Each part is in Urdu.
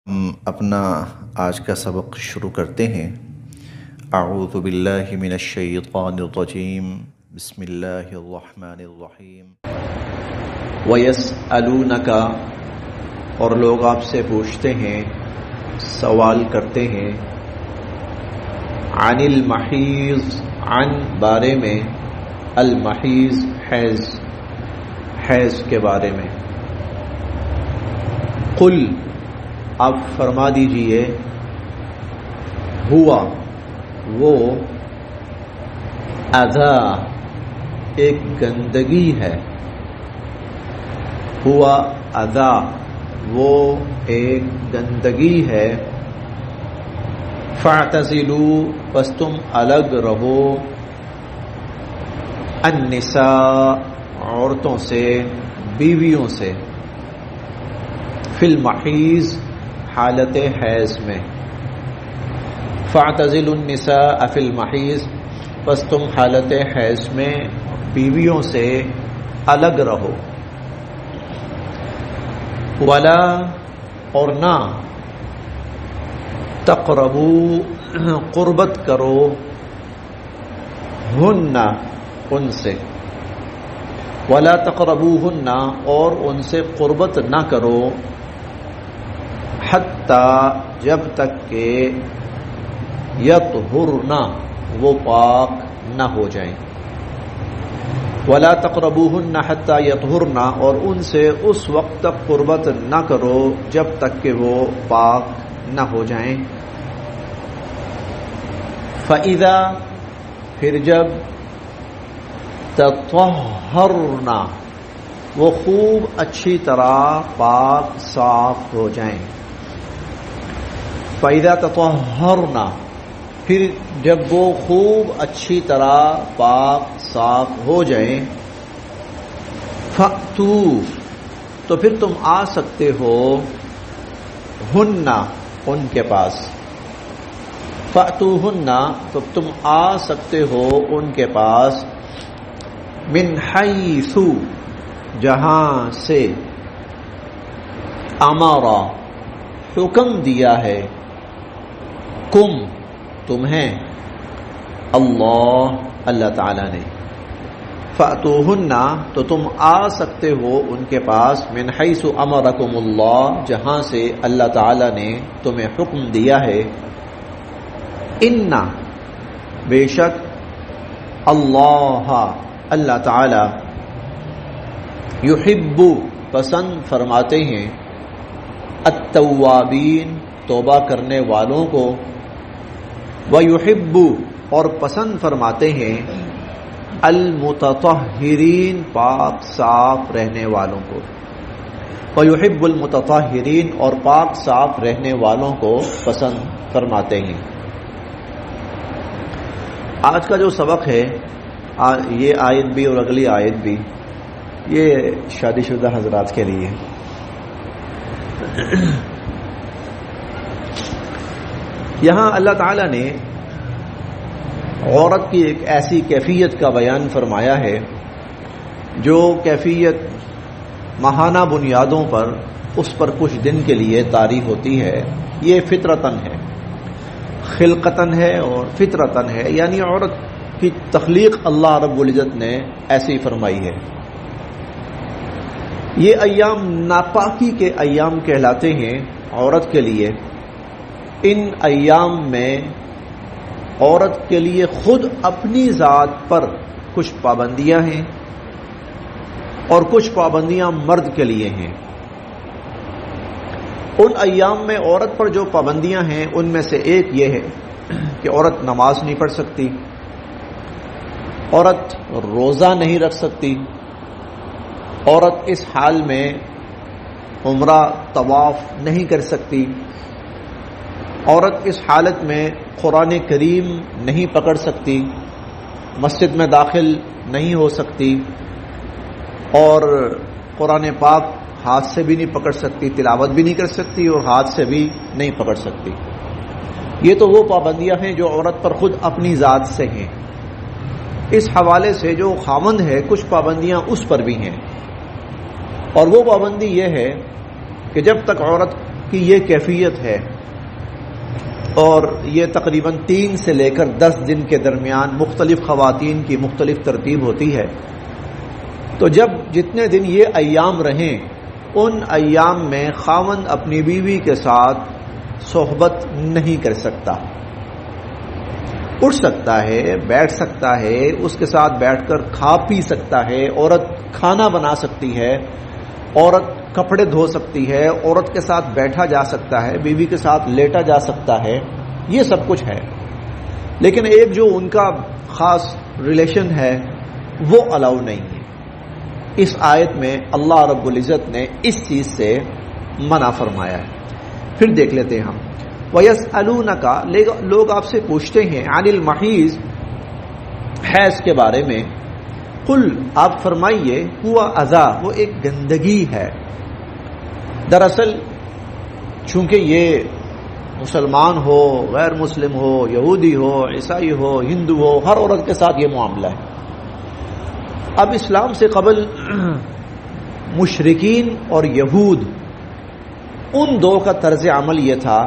ہم اپنا آج کا سبق شروع کرتے ہیں۔ اعوذ باللہ من الشیطان الرجیم، بسم اللہ الرحمن الرحیم۔ وَيَسْأَلُونَكَ، اور لوگ آپ سے پوچھتے ہیں، سوال کرتے ہیں، عن المحیض، عن بارے میں، المحیض حیض کے بارے میں۔ قل، آپ فرما دیجئے، ہوا وہ، اذا ایک گندگی ہے، ہوا اذا وہ ایک گندگی ہے، فاعتزلوا پس تم الگ رہو، النساء عورتوں سے، بیویوں سے، فی المحیض حالت حیض میں، فاعتزلوا النساء فی المحیض پس تم حالت حیض میں بیویوں سے الگ رہو، ولا اور نہ، تقربوا قربت کرو، ہن ان سے، ولا تقربوہن اور ان سے قربت نہ کرو، حتی جب تک کہ یطہرن وہ پاک نہ ہو جائیں، ولا تقربوہن حتی یطہرن اور ان سے اس وقت تک قربت نہ کرو جب تک کہ وہ پاک نہ ہو جائیں، فَإِذَا پھر جب، تطہرن وہ خوب اچھی طرح پاک صاف ہو جائیں، فَإِذَا تطہرن پھر جب وہ خوب اچھی طرح پاک صاف ہو جائیں، فَأْتُوا تو پھر تم آ سکتے ہو، ہن ان کے پاس، فَأْتُوهُنَّ تو تم آ سکتے ہو ان کے پاس، من حیث جہاں سے، امارا حکم دیا ہے، کم تمہیں، اللہ تعالی نے، فَأْتُوهُنَّ تو تم آ سکتے ہو ان کے پاس، من حیث امرکم اللہ جہاں سے اللہ تعالی نے تمہیں حکم دیا ہے، ان بے شک اللہ تعالی یحب پسند فرماتے ہیں، التوابین توبہ کرنے والوں کو، ویحب اور پسند فرماتے ہیں، المتطہرین پاک صاف رہنے والوں کو، ویحب المتطہرین اور پاک صاف رہنے والوں کو پسند فرماتے ہیں۔ آج کا جو سبق ہے، یہ آیت بھی اور اگلی آیت بھی، یہ شادی شدہ حضرات کے لیے۔ یہاں اللہ تعالیٰ نے عورت کی ایک ایسی کیفیت کا بیان فرمایا ہے جو کیفیت ماہانہ بنیادوں پر اس پر کچھ دن کے لیے طاری ہوتی ہے، یہ فطرتاً ہے، خلقتاً ہے اور فطرتاً ہے، یعنی عورت کی تخلیق اللہ رب العزت نے ایسی فرمائی ہے۔ یہ ایام ناپاکی کے ایام کہلاتے ہیں عورت کے لیے۔ ان ایام میں عورت کے لیے خود اپنی ذات پر کچھ پابندیاں ہیں اور کچھ پابندیاں مرد کے لیے ہیں۔ ان ایام میں عورت پر جو پابندیاں ہیں ان میں سے ایک یہ ہے کہ عورت نماز نہیں پڑھ سکتی، عورت روزہ نہیں رکھ سکتی، عورت اس حال میں عمرہ طواف نہیں کر سکتی، عورت اس حالت میں قرآن کریم نہیں پکڑ سکتی، مسجد میں داخل نہیں ہو سکتی، اور قرآن پاک ہاتھ سے بھی نہیں پکڑ سکتی، تلاوت بھی نہیں کر سکتی اور ہاتھ سے بھی نہیں پکڑ سکتی۔ یہ تو وہ پابندیاں ہیں جو عورت پر خود اپنی ذات سے ہیں۔ اس حوالے سے جو خاوند ہے کچھ پابندیاں اس پر بھی ہیں، اور وہ پابندی یہ ہے کہ جب تک عورت کی یہ کیفیت ہے، اور یہ تقریباً 3 سے لے کر 10 دن کے درمیان مختلف خواتین کی مختلف ترتیب ہوتی ہے، تو جب جتنے دن یہ ایام رہیں ان ایام میں خاوند اپنی بیوی کے ساتھ صحبت نہیں کر سکتا، اٹھ سکتا ہے، بیٹھ سکتا ہے، اس کے ساتھ بیٹھ کر کھا پی سکتا ہے، عورت کھانا بنا سکتی ہے، عورت کپڑے دھو سکتی ہے، عورت کے ساتھ بیٹھا جا سکتا ہے، بیوی کے ساتھ لیٹا جا سکتا ہے، یہ سب کچھ ہے، لیکن ایک جو ان کا خاص ریلیشن ہے وہ الاؤ نہیں ہے۔ اس آیت میں اللہ رب العزت نے اس چیز سے منع فرمایا ہے۔ پھر دیکھ لیتے ہیں ہم، وَيَسْأَلُونَكَ، لوگ آپ سے پوچھتے ہیں، عن المحیض، حیض کے بارے میں، قل، آپ فرمائیے، ہوا اذا، وہ ایک گندگی ہے۔ دراصل چونکہ یہ مسلمان ہو، غیر مسلم ہو، یہودی ہو، عیسائی ہو، ہندو ہو، ہر عورت کے ساتھ یہ معاملہ ہے۔ اب اسلام سے قبل مشرکین اور یہود، ان دو کا طرز عمل یہ تھا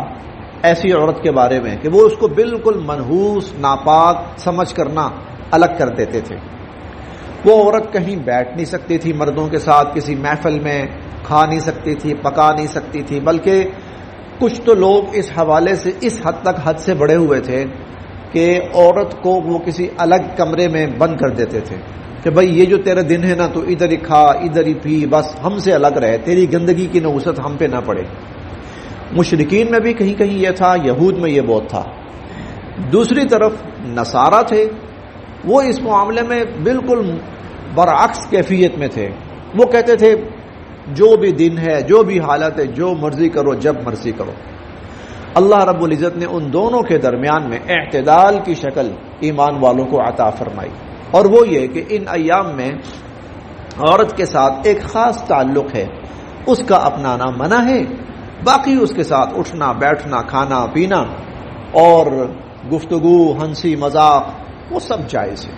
ایسی عورت کے بارے میں کہ وہ اس کو بالکل منحوس، ناپاک سمجھ کرنا الگ کر دیتے تھے۔ وہ عورت کہیں بیٹھ نہیں سکتی تھی مردوں کے ساتھ، کسی محفل میں کھا نہیں سکتی تھی، پکا نہیں سکتی تھی، بلکہ کچھ تو لوگ اس حوالے سے اس حد تک حد سے بڑھے ہوئے تھے کہ عورت کو وہ کسی الگ کمرے میں بند کر دیتے تھے کہ بھئی یہ جو تیرے دن ہے نا، تو ادھر ہی کھا، ادھر ہی پی، بس ہم سے الگ رہے، تیری گندگی کی نوست ہم پہ نہ پڑے۔ مشرکین میں بھی کہیں کہیں یہ تھا، یہود میں یہ بہت تھا۔ دوسری طرف نصارہ تھے، وہ اس معاملے میں بالکل برعکس کیفیت میں تھے۔ وہ کہتے تھے جو بھی دن ہے، جو بھی حالت ہے، جو مرضی کرو، جب مرضی کرو۔ اللہ رب العزت نے ان دونوں کے درمیان میں اعتدال کی شکل ایمان والوں کو عطا فرمائی، اور وہ یہ کہ ان ایام میں عورت کے ساتھ ایک خاص تعلق ہے، اس کا اپنانا منع ہے، باقی اس کے ساتھ اٹھنا، بیٹھنا، کھانا پینا اور گفتگو، ہنسی مذاق، وہ سب جائز ہے۔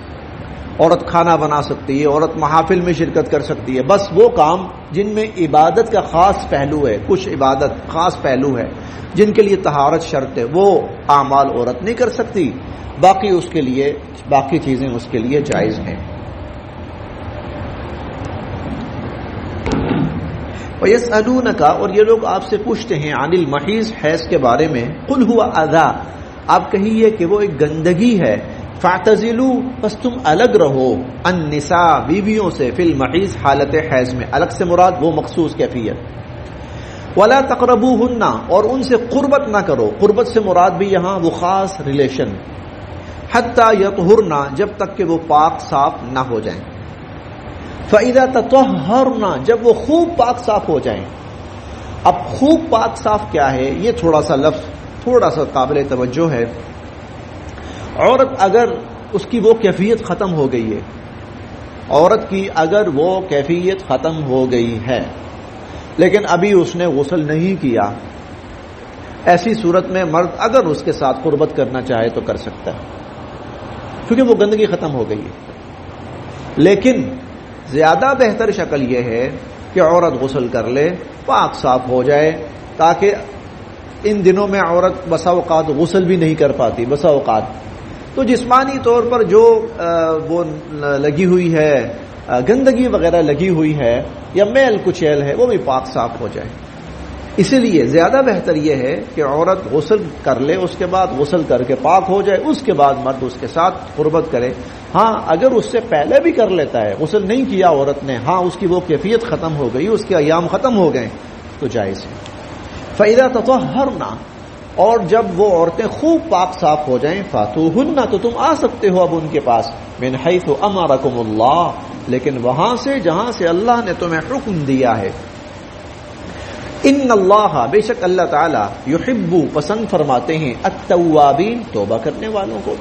عورت کھانا بنا سکتی ہے، عورت محافل میں شرکت کر سکتی ہے، بس وہ کام جن میں عبادت کا خاص پہلو ہے، کچھ عبادت خاص پہلو ہے جن کے لیے طہارت شرط ہے، وہ اعمال عورت نہیں کر سکتی، باقی اس کے لیے باقی چیزیں اس کے لیے جائز ہیں۔ وَيَسْأَلُونَكَ، اور یہ لوگ آپ سے پوچھتے ہیں، عن المحیض، حیض کے بارے میں، قل هو اذی، آپ کہیے کہ وہ ایک گندگی ہے، فاعتزلوا، بس تم الگ رہو، النساء، بیویوں سے، فی المحیض، حالت حیض میں، الگ سے مراد وہ مخصوص کیفیت، ولا تقربوهن، اور ان سے قربت نہ کرو، قربت سے مراد بھی یہاں وہ خاص ریلیشن، حتی یطہرن، جب تک کہ وہ پاک صاف نہ ہو جائیں، فَإِذَا تَطَهَّرْنَ، جب وہ خوب پاک صاف ہو جائیں۔ اب خوب پاک صاف کیا ہے، یہ تھوڑا سا لفظ تھوڑا سا قابل توجہ ہے۔ عورت اگر اس کی وہ کیفیت ختم ہو گئی ہے، عورت کی اگر وہ کیفیت ختم ہو گئی ہے لیکن ابھی اس نے غسل نہیں کیا، ایسی صورت میں مرد اگر اس کے ساتھ قربت کرنا چاہے تو کر سکتا ہے، کیونکہ وہ گندگی ختم ہو گئی ہے۔ لیکن زیادہ بہتر شکل یہ ہے کہ عورت غسل کر لے، پاک صاف ہو جائے، تاکہ ان دنوں میں عورت بسا اوقات غسل بھی نہیں کر پاتی، بسا اوقات تو جسمانی طور پر جو وہ لگی ہوئی ہے، گندگی وغیرہ لگی ہوئی ہے یا میل کچیل ہے، وہ بھی پاک صاف ہو جائے۔ اسی لیے زیادہ بہتر یہ ہے کہ عورت غسل کر لے، اس کے بعد غسل کر کے پاک ہو جائے، اس کے بعد مرد اس کے ساتھ قربت کرے۔ ہاں اگر اس سے پہلے بھی کر لیتا ہے، غسل نہیں کیا عورت نے، ہاں اس کی وہ کیفیت ختم ہو گئی، اس کے ایام ختم ہو گئے، تو جائز ہے۔ فَإِذَا تَطَهَّرْنَ، اور جب وہ عورتیں خوب پاک صاف ہو جائیں، فَاتُوهُنَّ، تو تم آ سکتے ہو اب ان کے پاس، مِنْ حَيْثُ أَمَرَكُمُ اللَّهُ، لیکن وہاں سے جہاں سے اللہ نے تمہیں حکم دیا ہے۔ ان اللہ، بے شک اللہ تعالی، یحب، پسند فرماتے ہیں، التوابین، توبہ کرنے والوں کو،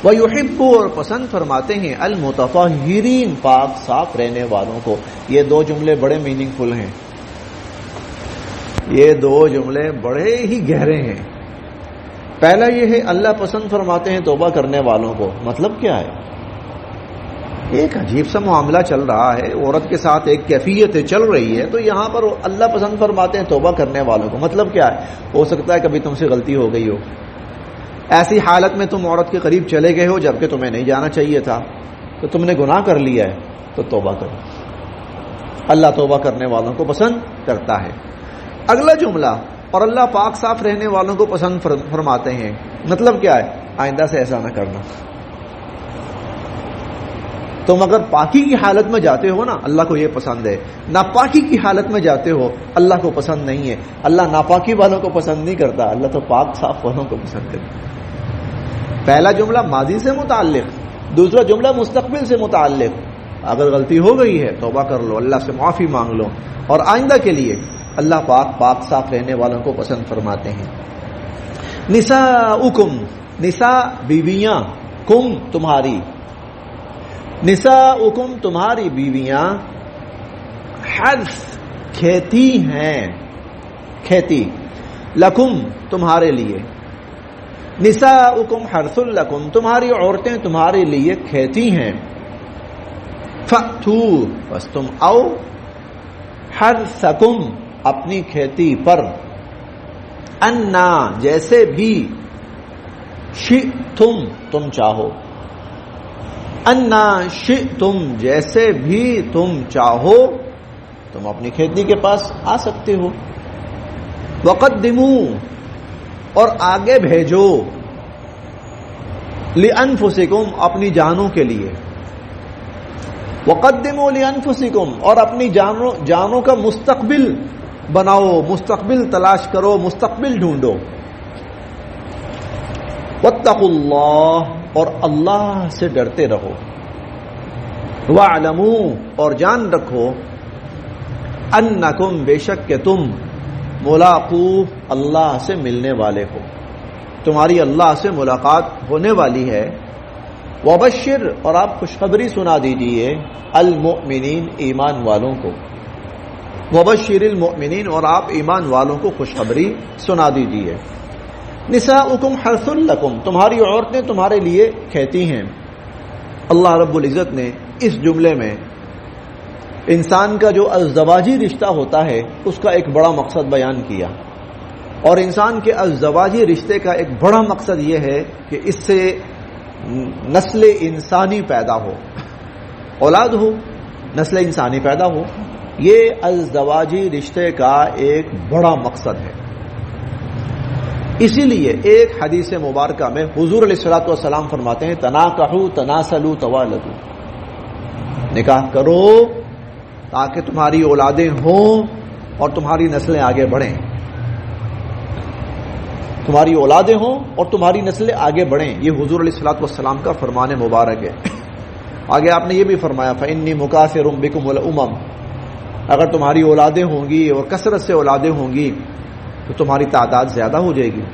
ویحب، اور پسند فرماتے ہیں، المتطہرین، پاک صاف رہنے والوں کو۔ یہ دو جملے بڑے میننگ فل ہیں، یہ دو جملے بڑے ہی گہرے ہیں۔ پہلا یہ ہے اللہ پسند فرماتے ہیں توبہ کرنے والوں کو، مطلب کیا ہے؟ ایک عجیب سا معاملہ چل رہا ہے، عورت کے ساتھ ایک کیفیت چل رہی ہے، تو یہاں پر اللہ پسند فرماتے ہیں توبہ کرنے والوں کو۔ مطلب کیا ہے؟ ہو سکتا ہے کبھی تم سے غلطی ہو گئی ہو، ایسی حالت میں تم عورت کے قریب چلے گئے ہو جبکہ تمہیں نہیں جانا چاہیے تھا، تو تم نے گناہ کر لیا ہے، تو توبہ کرو۔ اللہ توبہ کرنے والوں کو پسند کرتا ہے۔ اگلا جملہ، اور اللہ پاک صاف رہنے والوں کو پسند فرماتے ہیں۔ مطلب کیا ہے؟ آئندہ سے ایسا نہ کرنا۔ تم اگر پاکی کی حالت میں جاتے ہو نا، اللہ کو یہ پسند ہے، ناپاکی کی حالت میں جاتے ہو اللہ کو پسند نہیں ہے۔ اللہ ناپاکی والوں کو پسند نہیں کرتا، اللہ تو پاک صاف والوں کو پسند کرتا۔ پہلا جملہ ماضی سے متعلق، دوسرا جملہ مستقبل سے متعلق۔ اگر غلطی ہو گئی ہے توبہ کر لو، اللہ سے معافی مانگ لو، اور آئندہ کے لیے اللہ پاک صاف رہنے والوں کو پسند فرماتے ہیں۔ نساؤکم، نساء بیویاں، کم تمہاری، نساؤکم تمہاری بیویاں، حرث کھیتی ہیں، کھیتی، لکم تمہارے لیے، نساؤکم حرث لکم تمہاری عورتیں تمہارے لیے کھیتی ہیں، فأتو بس تم آؤ، حرثکم اپنی کھیتی پر، انا جیسے بھی، شئتم تم چاہو، انا شئتم جیسے بھی تم چاہو تم اپنی کھیتی کے پاس آ سکتے ہو، وقدموا اور آگے بھیجو، لانفسکم اپنی جانوں کے لیے، وقدموا لانفسکم اور اپنی جانوں کا مستقبل بناؤ، مستقبل تلاش کرو، مستقبل ڈھونڈو، واتقوا اللہ اور اللہ سے ڈرتے رہو، واعلموا اور جان رکھو، انکم بے شک کہ تم، ملاقو اللہ سے ملنے والے ہو، تمہاری اللہ سے ملاقات ہونے والی ہے، وبشر اور آپ خوشخبری سنا دیجئے، المؤمنین ایمان والوں کو، وبشر المؤمنین اور آپ ایمان والوں کو خوشخبری سنا دیجئے، نساؤکم حرث لکم تمہاری عورتیں تمہارے لیے کھیتی ہیں۔ اللہ رب العزت نے اس جملے میں انسان کا جو ازدواجی رشتہ ہوتا ہے اس کا ایک بڑا مقصد بیان کیا، اور انسان کے ازدواجی رشتے کا ایک بڑا مقصد یہ ہے کہ اس سے نسل انسانی پیدا ہو، اولاد ہو، نسل انسانی پیدا ہو، یہ ازدواجی رشتے کا ایک بڑا مقصد ہے۔ اسی لیے ایک حدیث مبارکہ میں حضور علیہ الصلوۃ والسلام فرماتے ہیں، تناکحوا تناسلوا توالدوا، نکاح کرو تاکہ تمہاری اولادیں ہوں اور تمہاری نسلیں آگے بڑھیں، تمہاری اولادیں ہوں اور تمہاری نسلیں آگے بڑھیں، یہ حضور علیہ الصلوۃ والسلام کا فرمان مبارک ہے۔ آگے آپ نے یہ بھی فرمایا، فإنی مکاثر بکم الامم، اگر تمہاری اولادیں ہوں گی اور کثرت سے اولادیں ہوں گی تو تمہاری تعداد زیادہ ہو جائے گی،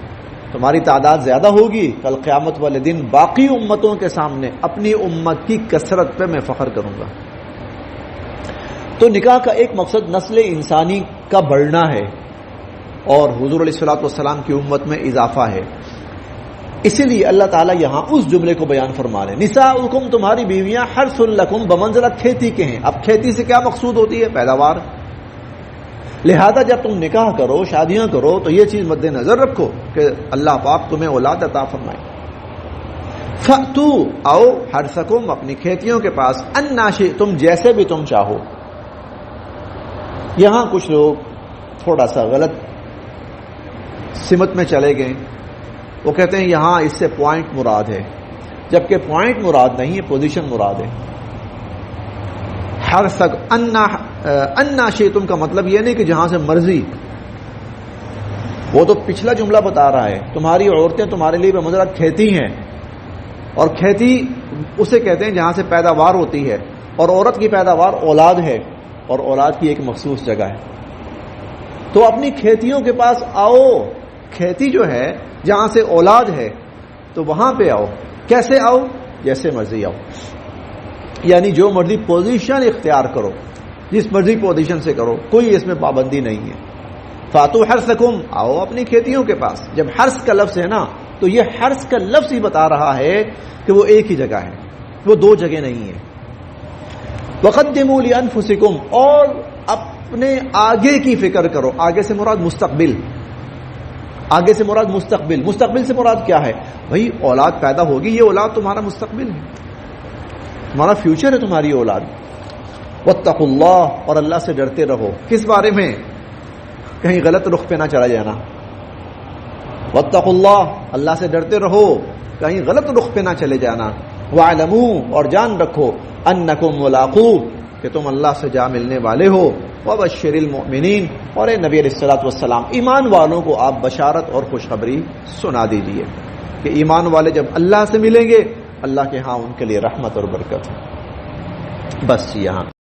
تمہاری تعداد زیادہ ہوگی، کل قیامت والے دن باقی امتوں کے سامنے اپنی امت کی کثرت پہ میں فخر کروں گا۔ تو نکاح کا ایک مقصد نسل انسانی کا بڑھنا ہے اور حضور علیہ الصلوۃ والسلام کی امت میں اضافہ ہے۔ اسی لیے اللہ تعالیٰ یہاں اس جملے کو بیان فرما رہے ہیں، نساؤکم تمہاری بیویاں حرث لکم بمنزلہ کھیتی کے ہیں۔ اب کھیتی سے کیا مقصود ہوتی ہے؟ پیداوار۔ لہذا جب تم نکاح کرو، شادیاں کرو، تو یہ چیز مد نظر رکھو کہ اللہ پاک تمہیں اولاد عطا فرمائے۔ فأتو آؤ، حرثکم اپنی کھیتیوں کے پاس، انا شئتم جیسے بھی تم چاہو۔ یہاں کچھ لوگ تھوڑا سا غلط سمت میں چلے گئے، وہ کہتے ہیں یہاں اس سے پوائنٹ مراد ہے، جبکہ پوائنٹ مراد نہیں ہے، پوزیشن مراد ہے۔ حرثک انا شئتم کا مطلب یہ نہیں کہ جہاں سے مرضی، وہ تو پچھلا جملہ بتا رہا ہے تمہاری عورتیں تمہارے لیے بمنزلہ کھیتی ہیں، اور کھیتی اسے کہتے ہیں جہاں سے پیداوار ہوتی ہے، اور عورت کی پیداوار اولاد ہے، اور اولاد کی ایک مخصوص جگہ ہے۔ تو اپنی کھیتیوں کے پاس آؤ، کھیتی جو ہے جہاں سے اولاد ہے تو وہاں پہ آؤ۔ کیسے آؤ؟ جیسے مرضی آؤ، یعنی جو مرضی پوزیشن اختیار کرو، جس مرضی پوزیشن سے کرو، کوئی اس میں پابندی نہیں ہے۔ فاتو حرثکم آؤ اپنی کھیتیوں کے پاس۔ جب حرث کا لفظ ہے نا تو یہ حرث کا لفظ ہی بتا رہا ہے کہ وہ ایک ہی جگہ ہے، وہ دو جگہ نہیں ہے۔ وقدموا لانفسکم، اور اپنے آگے کی فکر کرو. آگے سے مراد مستقبل، آگے سے مراد مستقبل. مستقبل سے مراد کیا ہے؟ بھائی اولاد پیدا ہوگی، یہ اولاد تمہارا مستقبل ہے، تمہارا فیوچر ہے تمہاری اولاد. واتقوا اللہ، اور اللہ سے ڈرتے رہو. کس بارے میں؟ کہیں غلط رخ پہ نہ چلا جانا. واتقوا اللہ، اللہ سے ڈرتے رہو، کہیں غلط رخ پہ نہ چلے جانا. واعلموا، اور جان رکھو، انکم ملاقوہ، کہ تم اللہ سے جا ملنے والے ہو. وبشر المؤمنین، اور اے نبی علیہ الصلوۃ والسلام ایمان والوں کو آپ بشارت اور خوشخبری سنا دیجئے کہ ایمان والے جب اللہ سے ملیں گے اللہ کے ہاں ان کے لیے رحمت اور برکت ہے. بس یہاں